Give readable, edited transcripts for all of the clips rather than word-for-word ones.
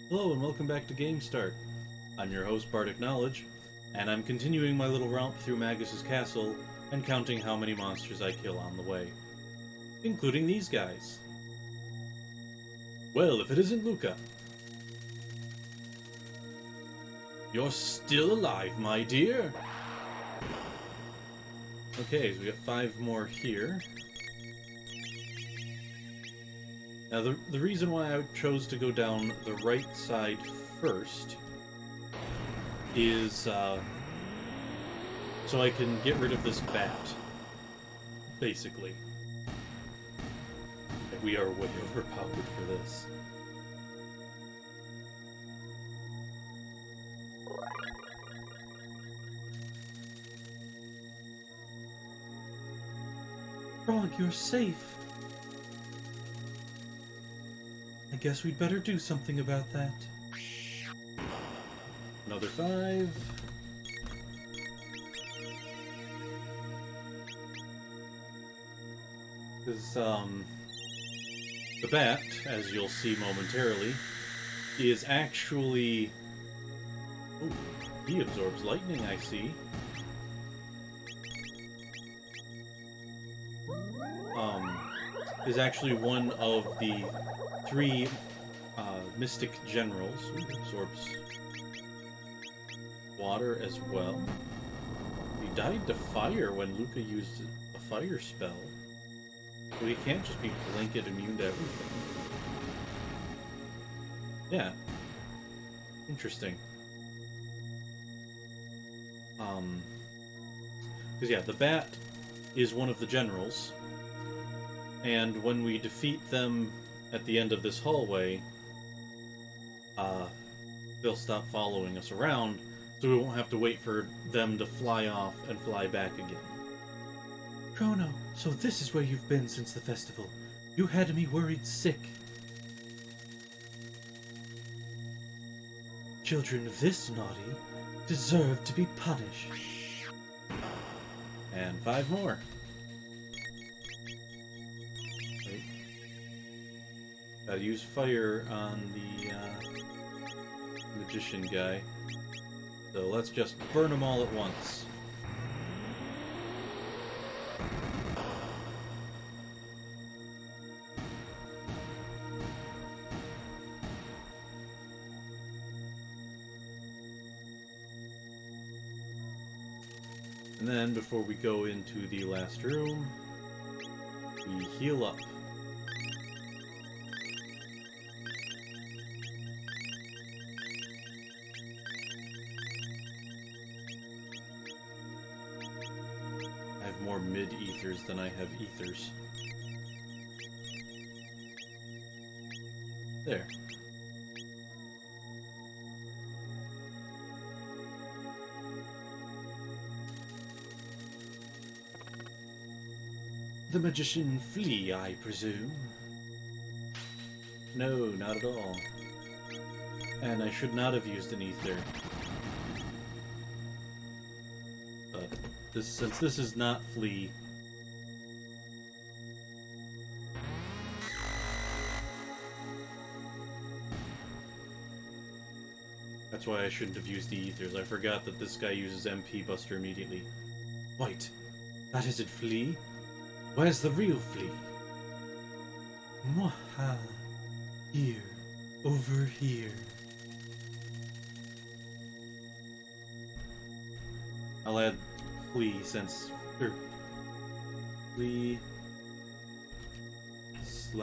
Hello and welcome back to Game Start. I'm your host, Bardic Knowledge, and I'm continuing my little romp through Magus Castle and counting how many monsters I kill on the way, including these guys. Well, if it isn't Luca. You're still alive, my dear! Okay, so we have 5 more here. Now, the reason why I chose to go down the right side first is so I can get rid of this bat, basically. We are way overpowered for this. Frog, you're safe. I guess we'd better do something about that. Another 5. Because, the bat, as you'll see momentarily, is actually... Oh, he absorbs lightning, I see. Is actually one of the 3 mystic generals. Ooh, absorbs water as well. He died to fire when Luca used a fire spell. So he can't just be blanket immune to everything. Yeah. Interesting. Because yeah, the bat is one of the generals. And when we defeat them at the end of this hallway, they'll stop following us around, so we won't have to wait for them to fly off and fly back again. Chrono, so this is where you've been since the festival. You had me worried sick. Children this naughty deserve to be punished. And 5 more. Gotta use fire on the magician guy. So let's just burn them all at once. And then, before we go into the last room, we heal up. More mid-ethers than I have ethers. There. The magician flee, I presume? No, not at all. And I should not have used an ether. But since this is not flee, that's why I shouldn't have used the ethers. I forgot that this guy uses MP Buster immediately. Wait, that isn't flee? Where's the real flee? Mwaha. Here. Over here. I'll add flee since... flee... /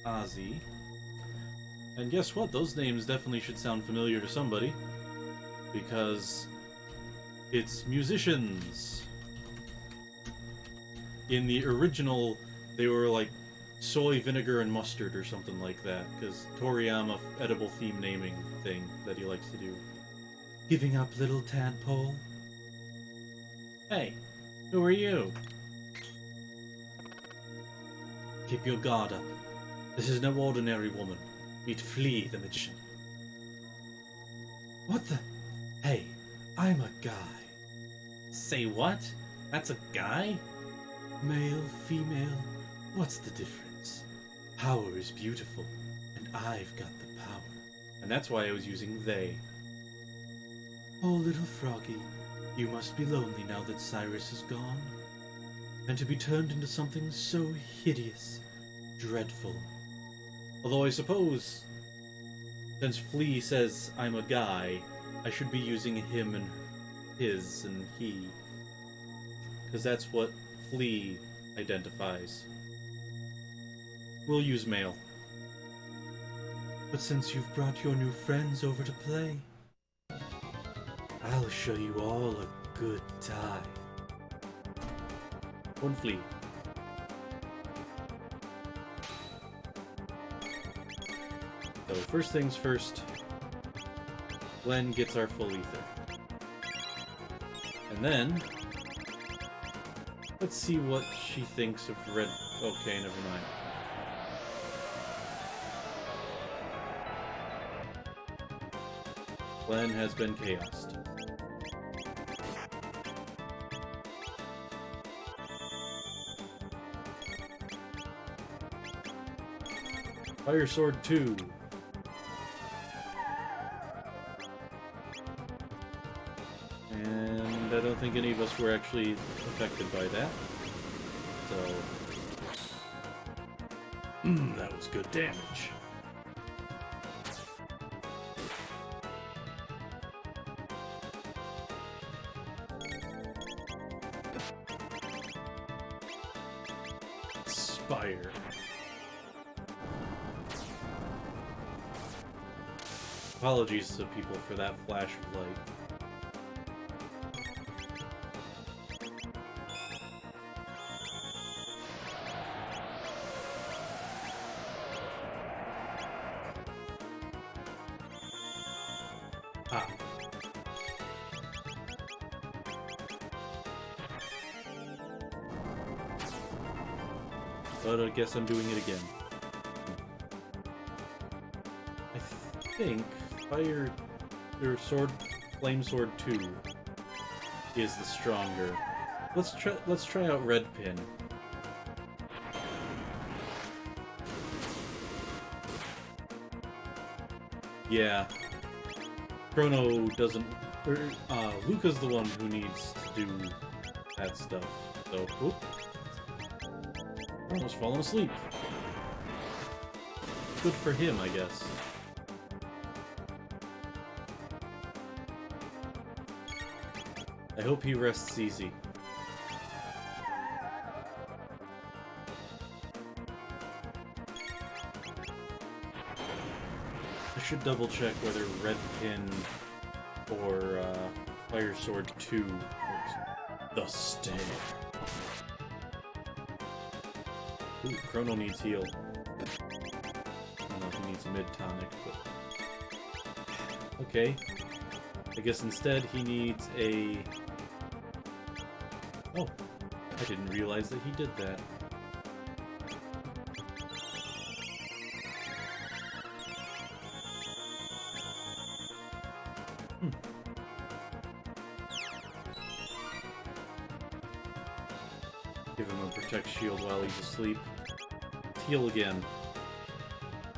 Ozzy. And guess what? Those names definitely should sound familiar to somebody. Because... it's musicians! In the original, they were like soy vinegar and mustard or something like that. Because Toriyama edible theme naming thing that he likes to do. Giving up, little tadpole? Hey, who are you? Keep your guard up. This is no ordinary woman. We'd flee the magician. What the? Hey, I'm a guy. Say what? That's a guy? Male, female, what's the difference? Power is beautiful, and I've got the power. And that's why I was using they. Oh, little froggy, you must be lonely now that Cyrus is gone. And to be turned into something so hideous, dreadful. Although I suppose, since Flea says I'm a guy, I should be using him and his and he. Because that's what Flea identifies. We'll use male. But since you've brought your new friends over to play, I'll show you all a good time. One Flea. So first things first, Glenn gets our full ether. And then, let's see what she thinks of red... Okay, never mind. Glenn has been chaosed. Fire Sword 2. And I don't think any of us were actually affected by that. So... that was good damage. Spire. Apologies to people for that flash of light. Ah. But I guess I'm doing it again. I think Fire or Flame Sword 2 is the stronger. Let's try out Red Pin. Yeah. Chrono doesn't... Luca's the one who needs to do that stuff. So, oop. Almost fallen asleep. Good for him, I guess. I hope he rests easy. I should double check whether Red Pin or Fire Sword 2 works. The Stare. Ooh, Chrono needs heal. I don't know if he needs mid-tonic, but... Okay. I guess instead he needs a... Oh, I didn't realize that he did that. Give him a Protect Shield while he's asleep. Heal again.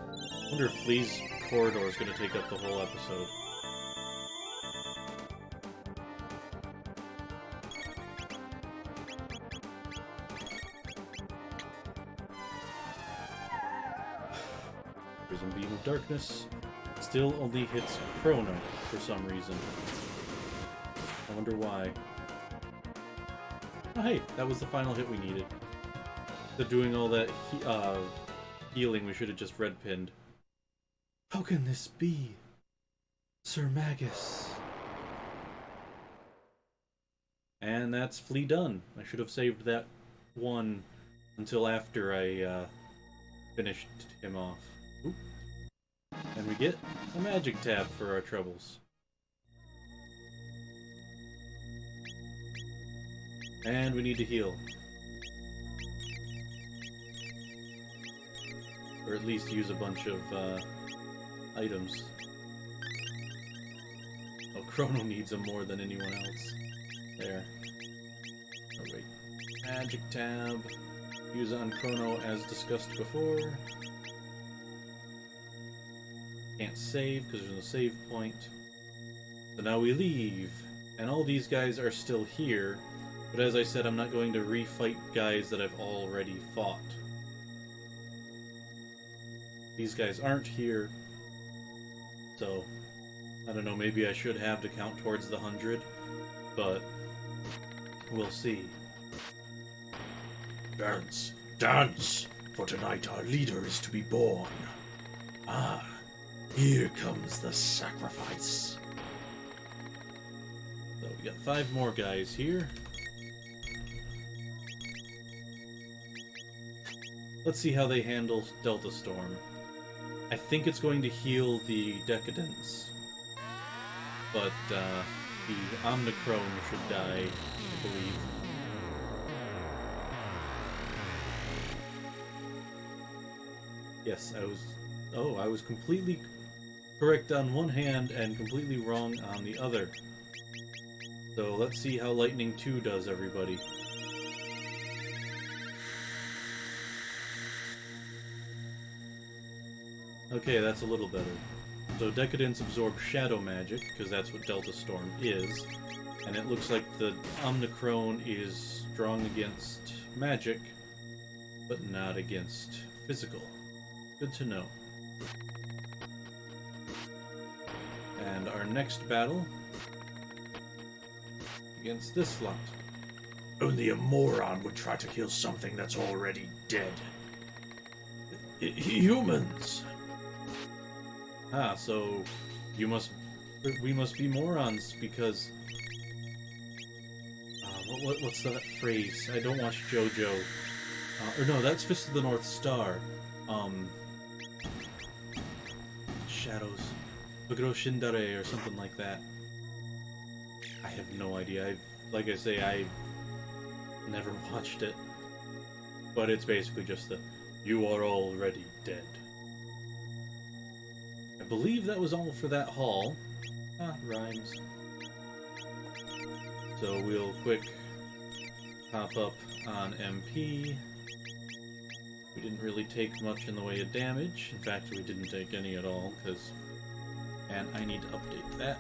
I wonder if Flea's corridor is going to take up the whole episode. Prism Beam of Darkness still only hits Chrono for some reason. I wonder why. Oh hey, that was the final hit we needed. Instead of doing all that healing, we should have just red pinned. How can this be? Sir Magus. And that's Flea done. I should have saved that one until after I finished him off. Oop. And we get a magic tab for our troubles. And we need to heal. Or at least use a bunch of items. Oh, Chrono needs them more than anyone else. There. Oh wait. Magic tab. Use it on Chrono as discussed before. Can't save because there's no save point. So now we leave. And all these guys are still here. But as I said, I'm not going to refight guys that I've already fought. These guys aren't here. So, I don't know, maybe I should have to count towards the 100. But, we'll see. Dance, dance! For tonight our leader is to be born. Ah, here comes the sacrifice. So we got 5 more guys here. Let's see how they handle Delta Storm. I think it's going to heal the Decadence. But the Omnicron should die, I believe. Yes, I was completely correct on one hand and completely wrong on the other. So let's see how Lightning 2 does, everybody. Okay, that's a little better. So Decadence absorbs Shadow Magic, because that's what Delta Storm is. And it looks like the Omnicron is strong against magic, but not against physical. Good to know. And our next battle against this lot. Only a moron would try to kill something that's already dead. Humans! Ah, so we must be morons because what's that phrase? I don't watch JoJo. Or no, that's Fist of the North Star. Shadows. Buguro Shindare or something like that. I have no idea. Like I say, I've never watched it. But it's basically just the, you are already dead. I believe that was all for that hall. Ah, rhymes. So we'll quick pop up on MP. We didn't really take much in the way of damage. In fact, we didn't take any at all, because... And I need to update that.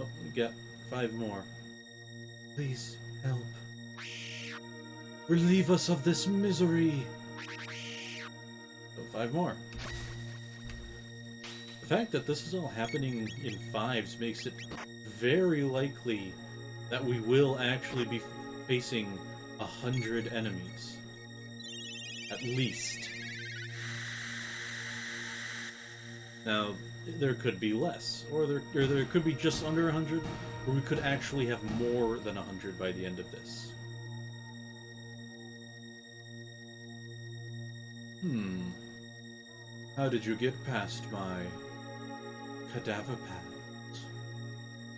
Oh, we got 5 more. Please, help. Relieve us of this misery! So 5 more. The fact that this is all happening in 5s makes it very likely that we will actually be facing 100 enemies. At least. Now, there could be less, or there could be just under 100, or we could actually have more than 100 by the end of this. How did you get past my cadaver pads?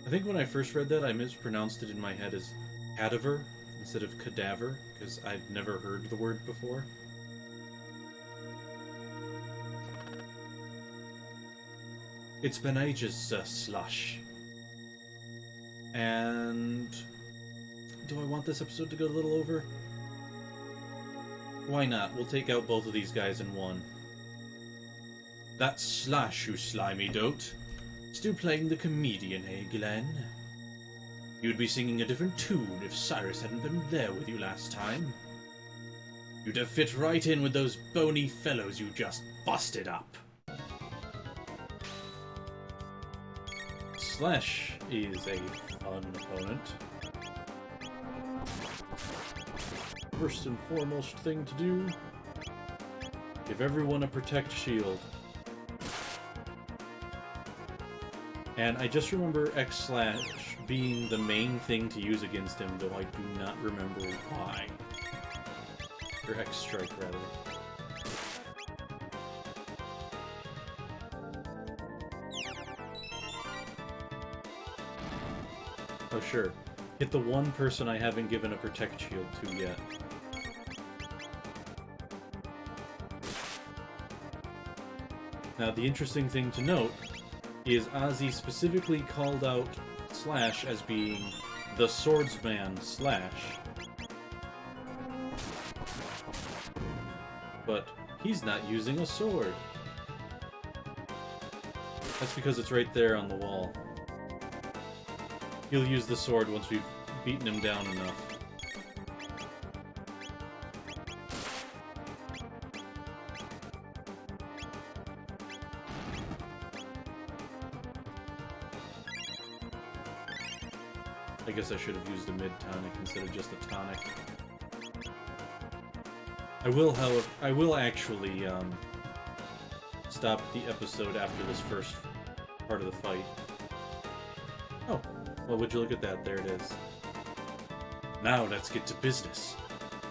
I think when I first read that, I mispronounced it in my head as cadaver instead of cadaver, because I'd never heard the word before. It's been ages, Sir Slush. And... do I want this episode to go a little over? Why not? We'll take out both of these guys in one. That's Slash, you slimy dote. Still playing the comedian, eh, Glenn? You'd be singing a different tune if Cyrus hadn't been there with you last time. You'd have fit right in with those bony fellows you just busted up. Slash is a fun opponent. First and foremost thing to do, give everyone a protect shield. And I just remember X-Slash being the main thing to use against him, though I do not remember why. Or X-Strike, rather. Oh, sure. Hit the one person I haven't given a protect shield to yet. Now, the interesting thing to note is Ozzy specifically called out Slash as being the swordsman Slash. but he's not using a sword. That's because it's right there on the wall. He'll use the sword once we've beaten him down enough. I guess I should have used a mid-tonic instead of just a tonic. I will actually, stop the episode after this first part of the fight. Oh, well, would you look at that? There it is. Now let's get to business.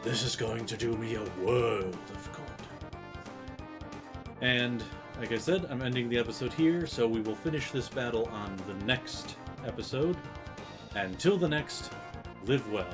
This is going to do me a world of good. And, like I said, I'm ending the episode here, so we will finish this battle on the next episode. Until the next, live well.